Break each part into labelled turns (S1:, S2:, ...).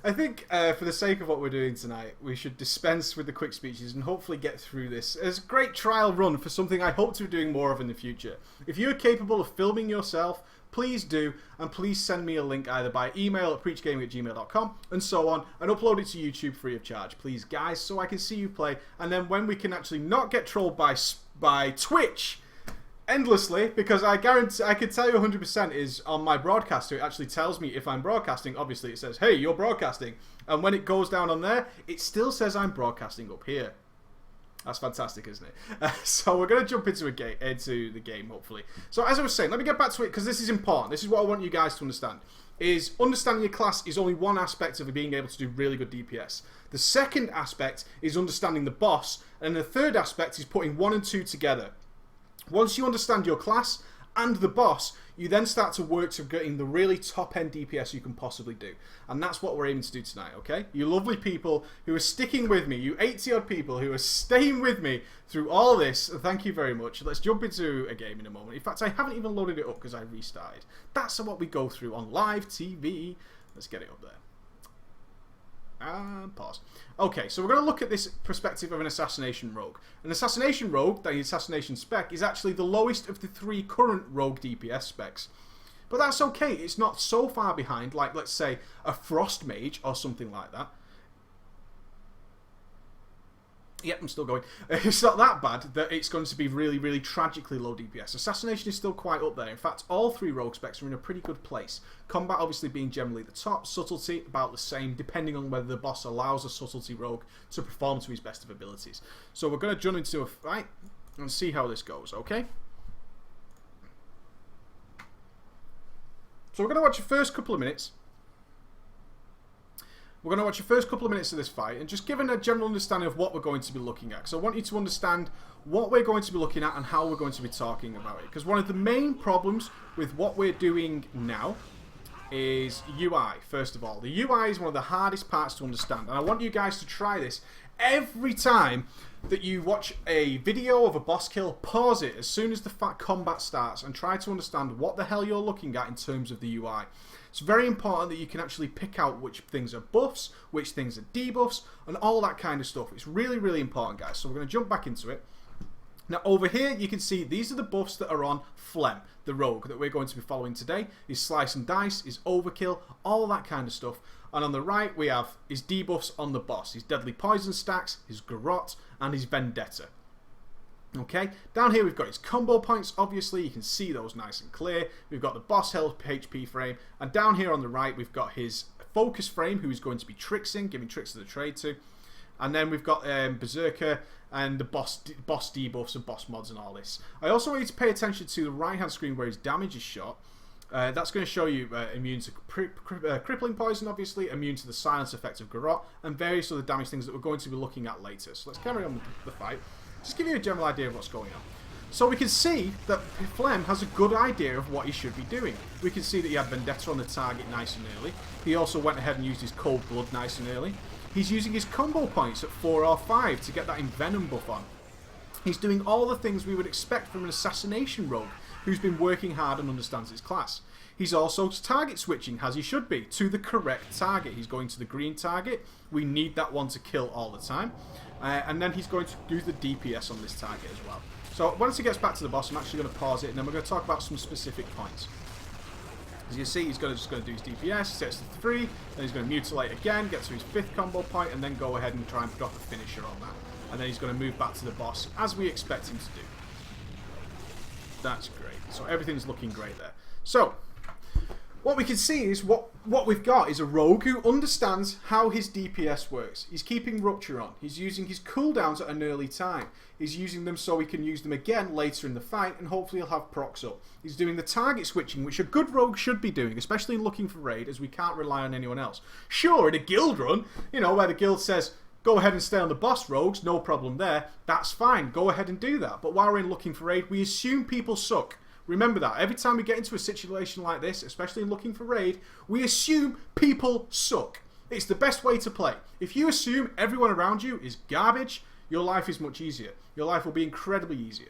S1: I think for the sake of what we're doing tonight, we should dispense with the quick speeches and hopefully get through this as a great trial run for something I hope to be doing more of in the future. If you're capable of filming yourself, please do, and please send me a link either by email at preachgaming@gmail.com and so on, and upload it to YouTube free of charge, please guys, so I can see you play, and then when we can actually not get trolled by Twitch endlessly, because I guarantee, I can tell you 100% is on my broadcaster, it actually tells me if I'm broadcasting. Obviously it says, hey, you're broadcasting, and when it goes down on there, it still says I'm broadcasting up here. That's fantastic, isn't it? So we're going to jump into the game, hopefully. So as I was saying, let me get back to it, because this is important. This is what I want you guys to understand. Is understanding your class is only one aspect of being able to do really good DPS. The second aspect is understanding the boss, and the third aspect is putting 1 and 2 together. Once you understand your class and the boss, you then start to work to getting the really top-end DPS you can possibly do. And that's what we're aiming to do tonight, okay? You lovely people who are sticking with me, you 80-odd people who are staying with me through all this, thank you very much. Let's jump into a game in a moment. In fact, I haven't even loaded it up because I restarted. That's what we go through on live TV. Let's get it up there. And pause. Okay, so we're going to look at this perspective of an Assassination Rogue. An Assassination Rogue, the Assassination spec, is actually the lowest of the 3 current Rogue DPS specs. But that's okay, it's not so far behind, like, let's say, a Frost Mage or something like that. Yep, I'm still going. It's not that bad that it's going to be really, really tragically low DPS. Assassination is still quite up there. In fact, all 3 rogue specs are in a pretty good place. Combat obviously being generally the top. Subtlety about the same, depending on whether the boss allows a subtlety rogue to perform to his best of abilities. So we're going to jump into a fight and see how this goes, okay? So we're going to watch the first couple of minutes. We're going to watch the first couple of minutes of this fight and just giving a general understanding of what we're going to be looking at. So I want you to understand what we're going to be looking at and how we're going to be talking about it. Because one of the main problems with what we're doing now is UI, first of all. The UI is one of the hardest parts to understand. And I want you guys to try this every time that you watch a video of a boss kill. Pause it as soon as the combat starts and try to understand what the hell you're looking at in terms of the UI. It's very important that you can actually pick out which things are buffs, which things are debuffs, and all that kind of stuff. It's really, really important, guys. So we're going to jump back into it. Now, over here, you can see these are the buffs that are on Phlegm, the rogue that we're going to be following today. His Slice and Dice, his Overkill, all that kind of stuff. And on the right, we have his debuffs on the boss. His Deadly Poison stacks, his Garrote, and his Vendetta. Okay, down here we've got his combo points, obviously, you can see those nice and clear. We've got the boss health HP frame, and down here on the right we've got his focus frame, who is going to be Trixing, giving tricks of the trade to. And then we've got Berserker and the boss debuffs and boss mods and all this. I also want you to pay attention to the right hand screen where his damage is shot. That's going to show you immune to crippling poison, obviously, immune to the silence effect of Garrote, and various other damage things that we're going to be looking at later. So let's carry on with the fight. Just give you a general idea of what's going on. So we can see that Phlegm has a good idea of what he should be doing. We can see that he had Vendetta on the target nice and early. He also went ahead and used his Cold Blood nice and early. He's using his combo points at 4 or 5 to get that Envenom buff on. He's doing all the things we would expect from an Assassination Rogue who's been working hard and understands his class. He's also target switching, as he should be, to the correct target. He's going to the green target. We need that one to kill all the time. And then he's going to do the DPS on this target as well. So once he gets back to the boss, I'm actually going to pause it, and then we're going to talk about some specific points. As you can see, he's just going to do his DPS, sets to 3, then he's going to mutilate again, get to his 5th combo point, and then go ahead and try and drop a finisher on that. And then he's going to move back to the boss, as we expect him to do. That's great. So everything's looking great there. So what we can see is what we've got is a rogue who understands how his DPS works. He's keeping Rupture on. He's using his cooldowns at an early time. He's using them so he can use them again later in the fight, and hopefully he'll have procs up. He's doing the target switching, which a good rogue should be doing, especially in looking for raid, as we can't rely on anyone else. Sure, in a guild run, you know, where the guild says, go ahead and stay on the boss rogues, no problem there, that's fine, go ahead and do that. But while we're in looking for raid, we assume people suck. Remember that. Every time we get into a situation like this, especially in looking for raid, we assume people suck. It's the best way to play. If you assume everyone around you is garbage, your life is much easier. Your life will be incredibly easier.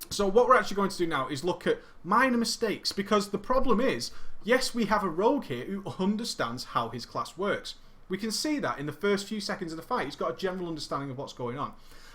S1: So what we're actually going to do now is look at minor mistakes, because the problem is, yes, we have a rogue here who understands how his class works. We can see that in the first few seconds of the fight. He's got a general understanding of what's going on.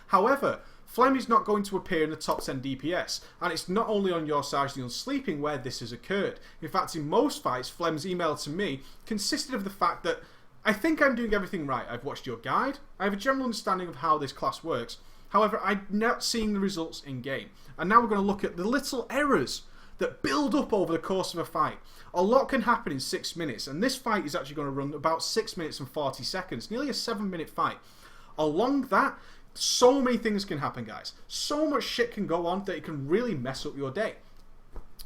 S1: However, Flem is not going to appear in the top 10 DPS, and it's not only on your side of Sleeping where this has occurred. In fact, in most fights, Flem's email to me consisted of the fact that I think I'm doing everything right. I've watched your guide. I have a general understanding of how this class works. However, I'm not seeing the results in game. And now we're going to look at the little errors that build up over the course of a fight. A lot can happen in 6 minutes, and this fight is actually going to run about 6 minutes and 40 seconds, nearly a 7-minute fight. Along that, so many things can happen, guys. So much shit can go on that it can really mess up your day.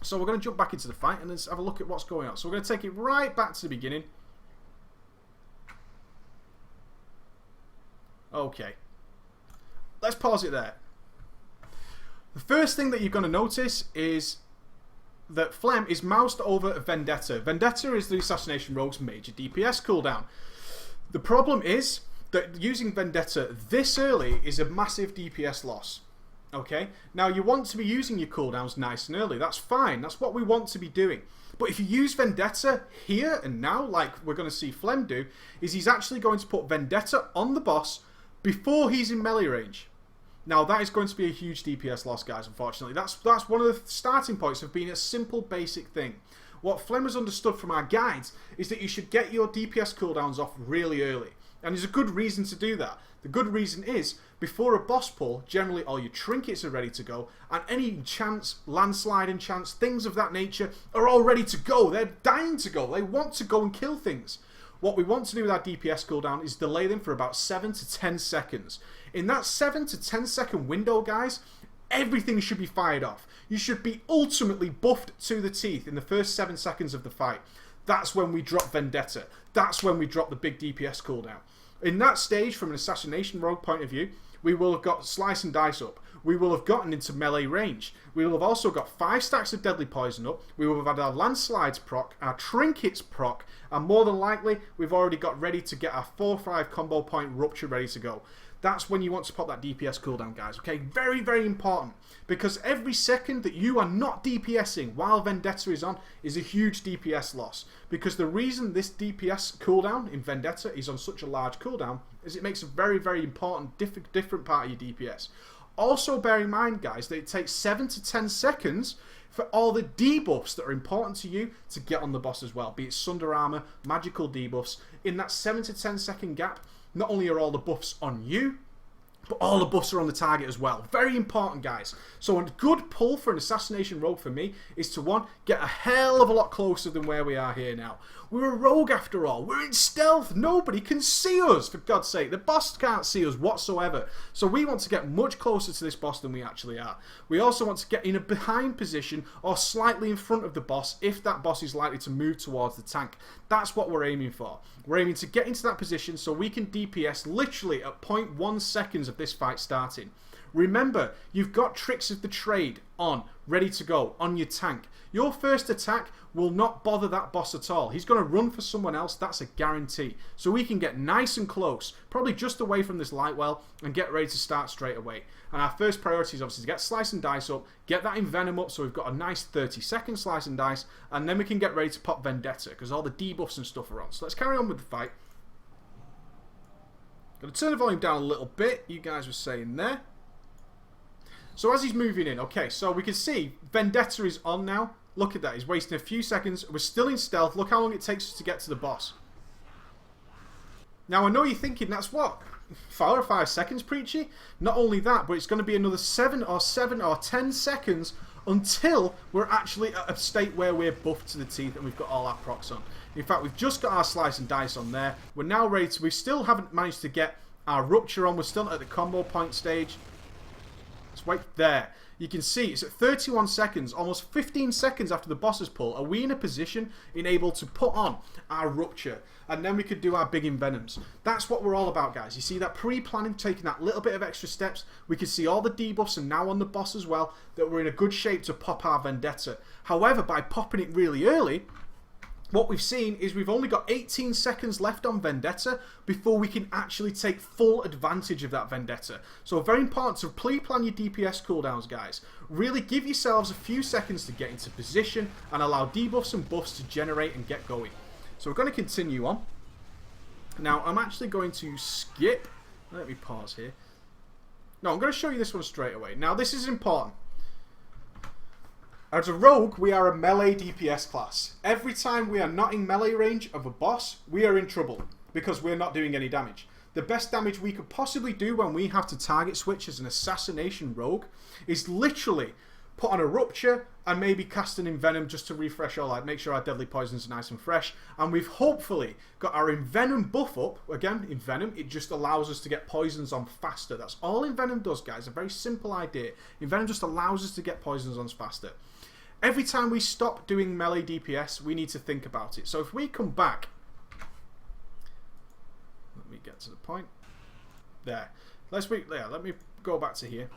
S1: So we're going to jump back into the fight and let's have a look at what's going on. So we're going to take it right back to the beginning. Okay. Let's pause it there. The first thing that you're going to notice is that Flem is moused over Vendetta. Vendetta is the Assassination Rogue's major DPS cooldown. The problem is that using Vendetta this early is a massive DPS loss. Okay? Now you want to be using your cooldowns nice and early. That's fine. That's what we want to be doing. But if you use Vendetta here and now, like we're going to see Flem do, is he's actually going to put Vendetta on the boss before he's in melee range. Now that is going to be a huge DPS loss, guys, unfortunately. That's one of the starting points of being a simple basic thing. What Flem has understood from our guides is that you should get your DPS cooldowns off really early. And there's a good reason to do that. The good reason is, before a boss pull, generally all your trinkets are ready to go, and any chance, landslide and chance, things of that nature are all ready to go. They're dying to go. They want to go and kill things. What we want to do with our DPS cooldown is delay them for about 7 to 10 seconds. In that 7 to 10 second window, guys, everything should be fired off. You should be ultimately buffed to the teeth in the first 7 seconds of the fight. That's when we drop Vendetta. That's when we drop the big DPS cooldown. In that stage, from an Assassination Rogue point of view, we will have got Slice and Dice up. We will have gotten into melee range. We will have also got 5 stacks of Deadly Poison up. We will have had our Landslides proc, our Trinkets proc, and more than likely, we've already got ready to get our 4-5 combo point Rupture ready to go. That's when you want to pop that DPS cooldown, guys. Okay, very, very important. Because every second that you are not DPSing while Vendetta is on is a huge DPS loss. Because the reason this DPS cooldown in Vendetta is on such a large cooldown is it makes a very, very important different part of your DPS. Also bear in mind, guys, that it takes 7 to 10 seconds for all the debuffs that are important to you to get on the boss as well. Be it Sunder Armor, magical debuffs. In that 7 to 10 second gap, not only are all the buffs on you, but all the buffs are on the target as well. Very important, guys. So a good pull for an Assassination Rogue for me is to, one, get a hell of a lot closer than where we are here now. We're a rogue after all. We're in stealth. Nobody can see us, for God's sake. The boss can't see us whatsoever. So we want to get much closer to this boss than we actually are. We also want to get in a behind position or slightly in front of the boss if that boss is likely to move towards the tank. That's what we're aiming for. We're aiming to get into that position so we can DPS literally at 0.1 seconds of this fight starting. Remember, you've got Tricks of the Trade on, ready to go, on your tank. Your first attack will not bother that boss at all. He's going to run for someone else, that's a guarantee. So we can get nice and close, probably just away from this light well, and get ready to start straight away. And our first priority is obviously to get Slice and Dice up, get that Envenom up so we've got a nice 30-second Slice and Dice, and then we can get ready to pop Vendetta, because all the debuffs and stuff are on. So let's carry on with the fight. Going to turn the volume down a little bit, you guys were saying there. So as he's moving in, okay, so we can see Vendetta is on now. Look at that, he's wasting a few seconds. We're still in stealth. Look how long it takes us to get to the boss. Now I know you're thinking, that's what? 4 or 5 seconds, Preachy? Not only that, but it's going to be another 7 or 10 seconds until we're actually at a state where we're buffed to the teeth and we've got all our procs on. In fact, we've just got our Slice and Dice on there. We're now ready to... We still haven't managed to get our Rupture on. We're still at the combo point stage. Let's wait there. You can see it's at 31 seconds, almost 15 seconds after the boss's pull. Are we in a position able to put on our Rupture? And then we could do our big Envenoms. That's what we're all about, guys. You see that pre-planning, taking that little bit of extra steps. We can see all the debuffs and now on the boss as well, that we're in a good shape to pop our Vendetta. However, by popping it really early, what we've seen is we've only got 18 seconds left on Vendetta before we can actually take full advantage of that Vendetta. So very important to pre-plan your DPS cooldowns, guys. Really give yourselves a few seconds to get into position and allow debuffs and buffs to generate and get going. So we're going to continue on. Now, I'm actually going to skip. Let me pause here. No, I'm going to show you this one straight away. Now, this is important. As a rogue, we are a melee DPS class. Every time we are not in melee range of a boss, we are in trouble because we're not doing any damage. The best damage we could possibly do when we have to target switch as an assassination rogue is literally put on a rupture and maybe cast an envenom just to refresh our life, make sure our deadly poisons are nice and fresh. And we've hopefully got our envenom buff up. Again, envenom, it just allows us to get poisons on faster. That's all envenom does, guys. A very simple idea. Envenom just allows us to get poisons on faster. Every time we stop doing melee DPS, we need to think about it. So if we come back, let me get to the point. There. Let me go back to here.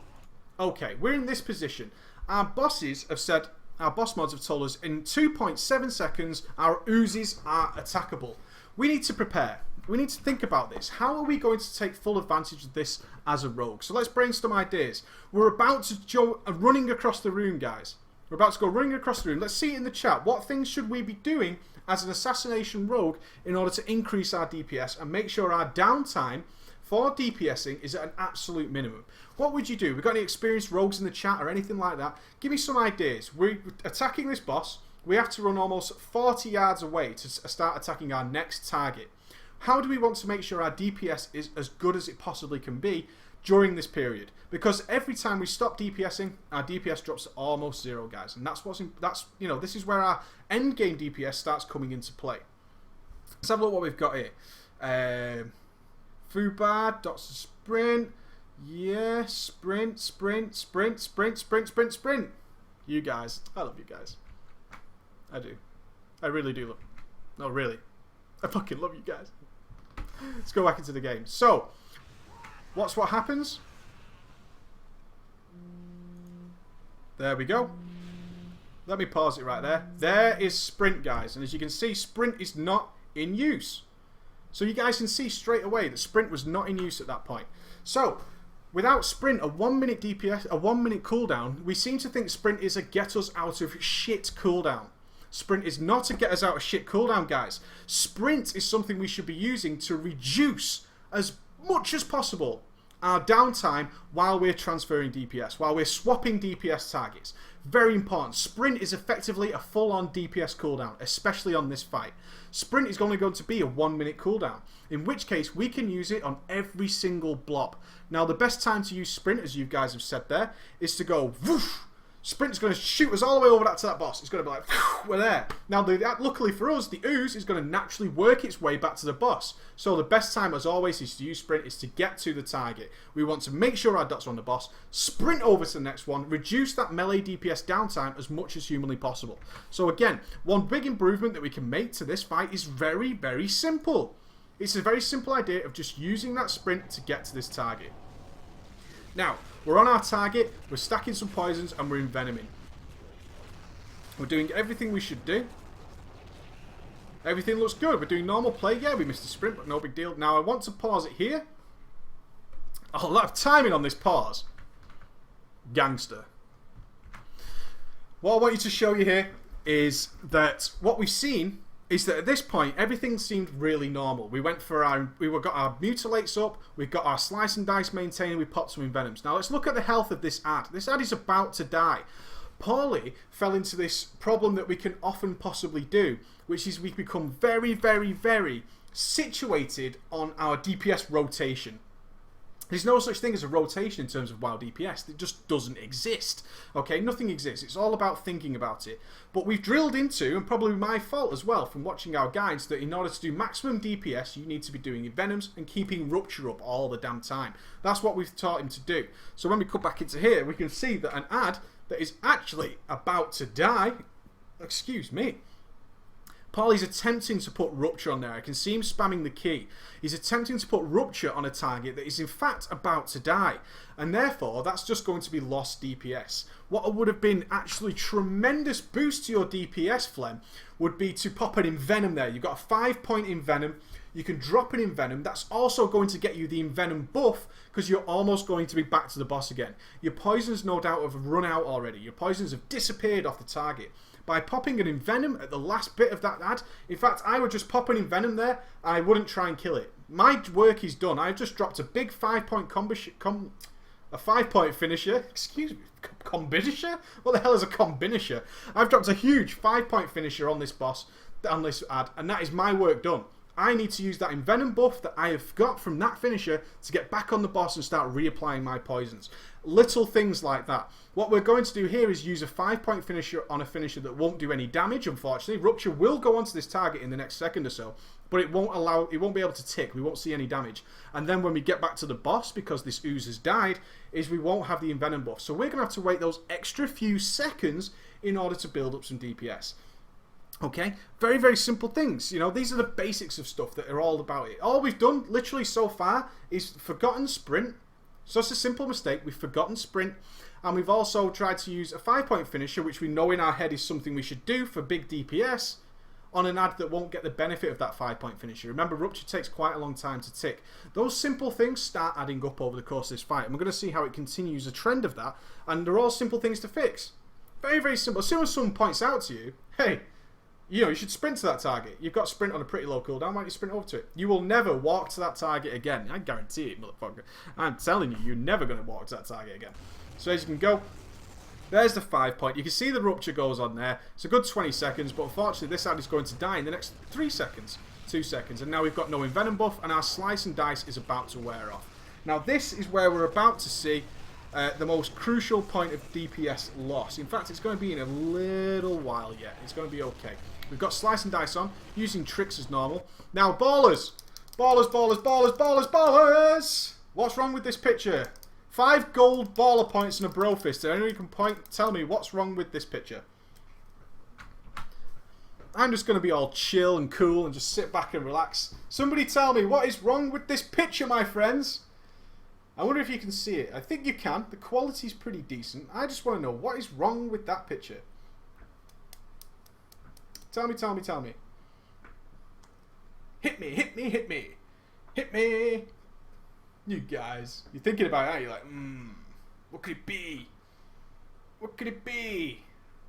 S1: Okay, we're in this position. Our bosses have said, our boss mods have told us in 2.7 seconds our oozes are attackable. We need to prepare. We need to think about this. How are we going to take full advantage of this as a rogue? So let's brainstorm ideas. We're about to go running across the room, guys. We're about to go running across the room. Let's see in the chat. What things should we be doing as an assassination rogue in order to increase our DPS and make sure our downtime for DPSing is at an absolute minimum? What would you do? We've got any experienced rogues in the chat or anything like that? Give me some ideas. We're attacking this boss. We have to run almost 40 yards away to start attacking our next target. How do we want to make sure our DPS is as good as it possibly can be during this period? Because every time we stop DPSing, our DPS drops to almost zero, guys. And that's this is where our end game DPS starts coming into play. Let's have a look what we've got here. Fubad, dots of sprint. Yeah, sprint. You guys. I love you guys. I do. I really do love you. No, really. I fucking love you guys. Let's go back into the game. So, what happens? There we go. Let me pause it right there. There is sprint, guys. And as you can see, sprint is not in use. So you guys can see straight away that sprint was not in use at that point. So, without sprint, a 1 minute DPS, a 1 minute cooldown, we seem to think sprint is a get us out of shit cooldown. Sprint is not a get us out of shit cooldown, guys. Sprint is something we should be using to reduce as much as possible our downtime while we're transferring DPS, while we're swapping DPS targets. Very important. Sprint is effectively a full-on DPS cooldown, especially on this fight. Sprint is only going to be a 1 minute cooldown, in which case we can use it on every single blob. Now, the best time to use sprint, as you guys have said there, is to go whoosh. Sprint's going to shoot us all the way over to that boss. It's going to be like, we're there. Now, luckily for us, the ooze is going to naturally work its way back to the boss. So the best time, as always, is to use sprint, is to get to the target. We want to make sure our dots are on the boss, sprint over to the next one, reduce that melee DPS downtime as much as humanly possible. So again, one big improvement that we can make to this fight is very, very simple. It's a very simple idea of just using that sprint to get to this target. Now, we're on our target, we're stacking some poisons, and we're envenoming. We're doing everything we should do. Everything looks good. We're doing normal play. Yeah, we missed a sprint, but no big deal. Now, I want to pause it here. A lot of timing on this pause. Gangster. What I want you to show you here is that what we've seen is that at this point, everything seemed really normal. We got our mutilates up, we've got our slice and dice maintained, we popped some envenoms. Now let's look at the health of this ad. This ad is about to die. Paulie fell into this problem that we can often possibly do, which is we become very, very, very situated on our DPS rotation. There's no such thing as a rotation in terms of WoW DPS. It just doesn't exist. Okay, nothing exists. It's all about thinking about it. But we've drilled into, and probably my fault as well from watching our guides, that in order to do maximum DPS, you need to be doing envenoms and keeping rupture up all the damn time. That's what we've taught him to do. So when we come back into here, we can see that an ad that is actually about to die, excuse me, Paulie's attempting to put rupture on there. I can see him spamming the key. He's attempting to put rupture on a target that is in fact about to die. And therefore, that's just going to be lost DPS. What would have been actually tremendous boost to your DPS, Flem, would be to pop an envenom there. You've got a 5-point envenom. You can drop an envenom. That's also going to get you the envenom buff because you're almost going to be back to the boss again. Your poisons no doubt have run out already. Your poisons have disappeared off the target. by popping an Envenom at the last bit of that ad. In fact, I would just pop an Envenom there, and I wouldn't try and kill it. My work is done. I've just dropped a big 5-point a 5-point finisher. Excuse me, combination? What the hell is a combination? I've dropped a huge 5-point finisher on this boss, on this ad, and that is my work done. I need to use that Envenom buff that I have got from that finisher to get back on the boss and start reapplying my poisons. Little things like that. What we're going to do here is use a 5-point finisher on a finisher that won't do any damage, unfortunately. Rupture will go onto this target in the next second or so, but it won't be able to tick. We won't see any damage. And then when we get back to the boss, because this ooze has died, is we won't have the Envenom buff. So we're going to have to wait those extra few seconds in order to build up some DPS. Okay, very, very simple things. You know, these are the basics of stuff that are all about it. All we've done, literally so far, is forgotten sprint. So it's a simple mistake. We've forgotten sprint. And we've also tried to use a 5-point finisher, which we know in our head is something we should do for big DPS, on an ad that won't get the benefit of that 5-point finisher. Remember, Rupture takes quite a long time to tick. Those simple things start adding up over the course of this fight. And we're going to see how it continues a trend of that. And they're all simple things to fix. Very, very simple. As soon as someone points out to you, hey, you know, you should sprint to that target. You've got sprint on a pretty low cooldown. Why don't you sprint over to it? You will never walk to that target again. I guarantee it, motherfucker. I'm telling you, you're never going to walk to that target again. So as you can go, there's the 5-point. You can see the Rupture goes on there. It's a good 20 seconds, but unfortunately this ad is going to die in the next 3 seconds. 2 seconds. And now we've got no Envenom buff, and our Slice and Dice is about to wear off. Now this is where we're about to see the most crucial point of DPS loss. In fact, it's going to be in a little while yet. It's going to be okay. We've got Slice and Dice on, using tricks as normal. Now, ballers! Ballers, ballers, ballers, ballers, ballers! What's wrong with this picture? 5 gold baller points and a bro fist. Anyone can tell me what's wrong with this picture? I'm just going to be all chill and cool and just sit back and relax. Somebody tell me what is wrong with this picture, my friends? I wonder if you can see it. I think you can. The quality's pretty decent. I just want to know what is wrong with that picture. Tell me, tell me, tell me. Hit me, hit me, hit me. Hit me. You guys. You're thinking about it, aren't you? Like, what could it be? What could it be?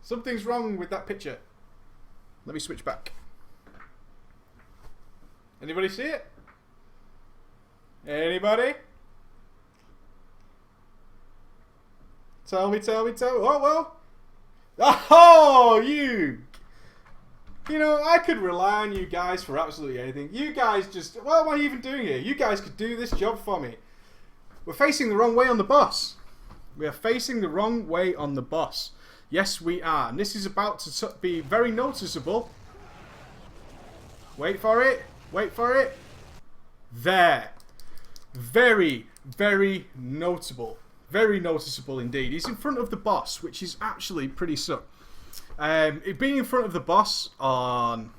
S1: Something's wrong with that picture. Let me switch back. Anybody see it? Anybody? Tell me, tell me, tell me. Oh, well. Oh, you know, I could rely on you guys for absolutely anything. You guys just... What am I even doing here? You guys could do this job for me. We're facing the wrong way on the boss. We are facing the wrong way on the boss. Yes, we are. And this is about to be very noticeable. Wait for it. Wait for it. There. Very, very notable. Very noticeable indeed. He's in front of the boss, which is actually pretty suck. Being in front of the boss on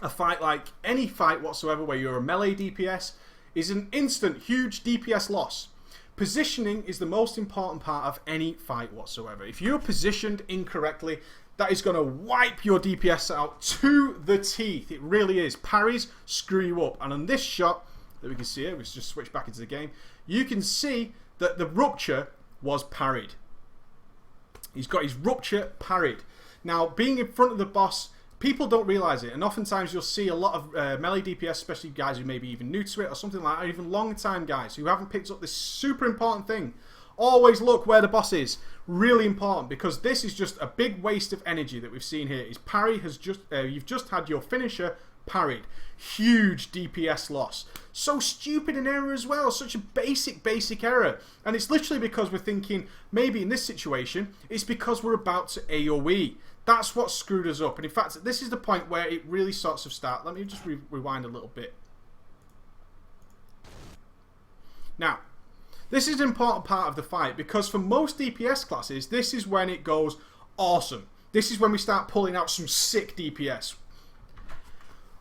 S1: a fight like any fight whatsoever where you're a melee DPS is an instant huge DPS loss. Positioning is the most important part of any fight whatsoever. If you're positioned incorrectly, that is going to wipe your DPS out to the teeth. It really is. Parries screw you up. And on this shot that we can see here, we just switch back into the game, you can see that the Rupture was parried. He's got his Rupture parried. Now, being in front of the boss, people don't realise it. And oftentimes you'll see a lot of melee DPS, especially guys who may be even new to it or something like that, or even long-time guys who haven't picked up this super important thing. Always look where the boss is. Really important, because this is just a big waste of energy that we've seen here. His parry has just... you've just had your finisher parried. Huge DPS loss. So stupid an error as well. Such a basic error. And it's literally because we're thinking, maybe in this situation, it's because we're about to AoE. That's what screwed us up. And in fact, this is the point where it really starts to start. Let me just rewind a little bit. Now, this is an important part of the fight, because for most DPS classes, this is when it goes awesome. This is when we start pulling out some sick DPS.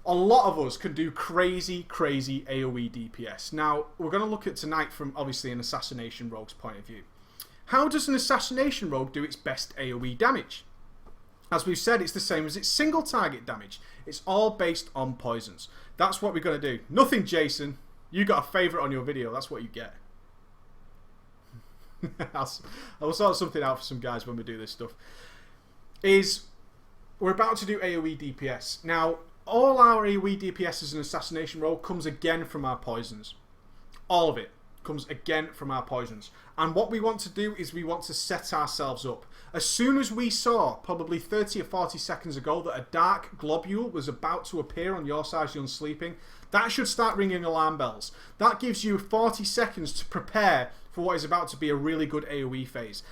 S1: A lot of us can do crazy AoE DPS. Now, we're going to look at tonight from, obviously, an Assassination Rogue's point of view. How does an Assassination Rogue do its best AoE damage? As we've said, it's the same as its single target damage. It's all based on poisons. That's what we're going to do. Nothing, Jason. You got a favourite on your video. That's what you get. I will sort something out for some guys when we do this stuff. we're about to do AoE DPS. Now, all our AoE DPS as an assassination role comes again from our poisons. All of it comes again from our poisons. And what we want to do is we want to set ourselves up. As soon as we saw, probably 30 or 40 seconds ago, that a dark globule was about to appear on your side as you're sleeping, that should start ringing alarm bells. That gives you 40 seconds to prepare for what is about to be a really good AoE phase.